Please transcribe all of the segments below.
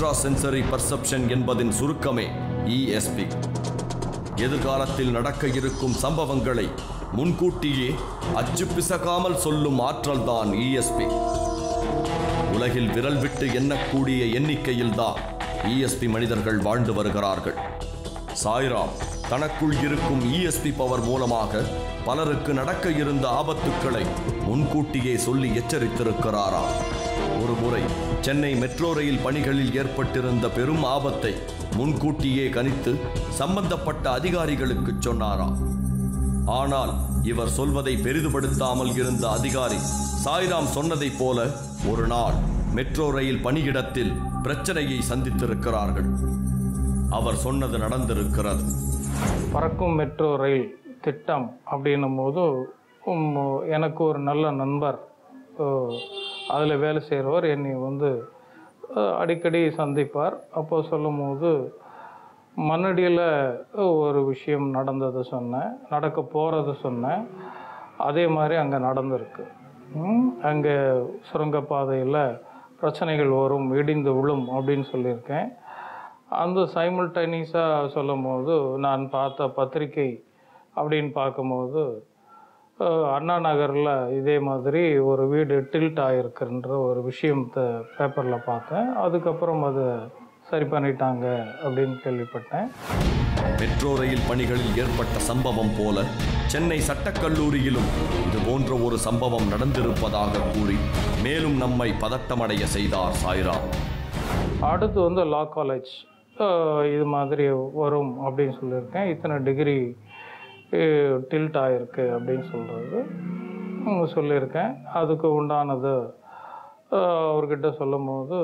Extra sensory perception என்பதின் சுருக்கமே ESP. எதிர்காலத்தில் நடக்க இருக்கும் சம்பவங்களை முன்கூட்டியே அச்சு பிசகாமல் சொல்லும் ஆற்றல் தான் ESP. உலகில் விரல் விட்டு எண்ணக்கூடிய எண்ணிக்கையில் தான் ESP மனிதர்கள் வாழ்ந்து வருகிறார்கள். சாய்ராம் தனக்குள் இருக்கும் ESP பவர் மூலமாக பலருக்கு நடக்க இருந்த ஆபத்துக்களை முன்கூட்டியே சொல்லி எச்சரித்திருக்கிறாராம். ஒரு முறை சென்னை மெட்ரோ ரயில் பணிகளில் ஏற்பட்டிருந்த பெரும் ஆபத்தை முன்கூட்டியே கணித்து சம்பந்தப்பட்ட அதிகாரிகளுக்கு சொன்னாராம். ஆனால் இவர் சொல்வதை பெரிதுபடுத்தாமல் இருந்த அதிகாரி சாய்ராம் சொன்னதைப் போல ஒரு நாள் மெட்ரோ ரயில் பணியிடத்தில் பிரச்சனையை சந்தித்திருக்கிறார்கள். அவர் சொன்னது நடந்திருக்கிறது. பறக்கும் மெட்ரோ ரயில் திட்டம் அப்படின்னும் போது எனக்கு ஒரு நல்ல நண்பர் அதில் வேலை செய்கிறவர் என்னை அடிக்கடி சந்திப்பார். அப்போ சொல்லும் போது மண்ணடியில் ஒரு விஷயம் நடந்ததை சொன்னேன், நடக்க போகிறத சொன்னேன். அதே மாதிரி அங்கே நடந்திருக்கு. அங்கே சுரங்கப்பாதையில் பிரச்சனைகள் வரும், இடிந்து விழும் அப்படின்னு சொல்லியிருக்கேன். அந்த சைமல்டேனியஸாக சொல்லும் போது நான் பார்த்த பத்திரிக்கை அப்படின்னு பார்க்கும்போது அண்ணா நகரில் இதே மாதிரி ஒரு வீடு டில்ட் ஆகிருக்குன்ற ஒரு விஷயத்தை பேப்பரில் பார்த்தேன். அதுக்கப்புறம் அதை சரி பண்ணிட்டாங்க அப்படின்னு கேள்விப்பட்டேன். மெட்ரோ ரயில் பணிகளில் ஏற்பட்ட சம்பவம் போல சென்னை சட்டக்கல்லூரியிலும் இது போன்ற ஒரு சம்பவம் நடந்திருப்பதாக கூறி மேலும் நம்மை பதட்டமடைய செய்தார் சாய்ராம். அடுத்து லா காலேஜ் இது மாதிரி வரும் அப்படின்னு சொல்லியிருக்கேன். இத்தனை டிகிரி டில்ட் ஆகிருக்கு அப்படின்னு சொல்லியிருக்கேன். அதுக்கு உண்டானது அவர்கிட்ட சொல்லும் போது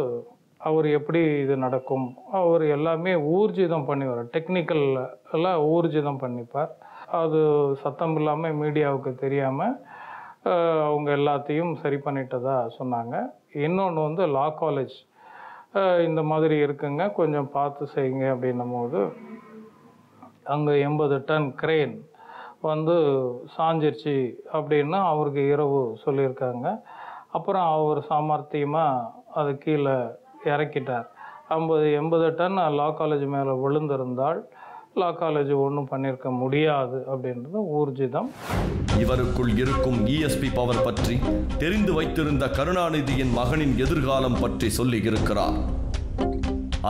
அவர் எப்படி இது நடக்கும், அவர் எல்லாமே ஊர்ஜிதம் பண்ணிவார், டெக்னிக்கல் எல்லாம் ஊர்ஜிதம் பண்ணிப்பார். அது சத்தம் இல்லாமல் மீடியாவுக்கு தெரியாமல் அவங்க எல்லாத்தையும் சரி பண்ணிட்டதா சொன்னாங்க. இன்னொன்று லா காலேஜ் இந்த மாதிரி இருக்குங்க, கொஞ்சம் பார்த்து செய்யுங்க அப்படின்னும் போது அங்கே 80 டன் கிரேன் சாஞ்சிருச்சு அப்படின்னு அவருக்கு இரவு சொல்லியிருக்காங்க. அப்புறம் அவர் சாமர்த்தியமாக அது கீழே இறக்கிட்டார். 80 டன் லா காலேஜ் மேலே விழுந்திருந்தால் லா காலேஜ் ஒன்றும் பண்ணியிருக்க முடியாது அப்படின்றது ஊர்ஜிதம். இவருக்குள் இருக்கும் ESP பவர் பற்றி தெரிந்து வைத்திருந்த கருணாநிதியின் மகனின் எதிர்காலம் பற்றி சொல்லி இருக்கிறார்.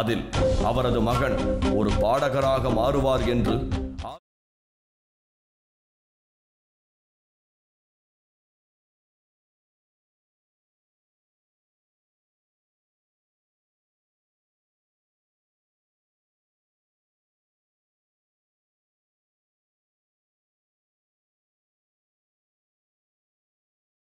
அதில் அவரது மகன் ஒரு பாடகராக மாறுவார் என்று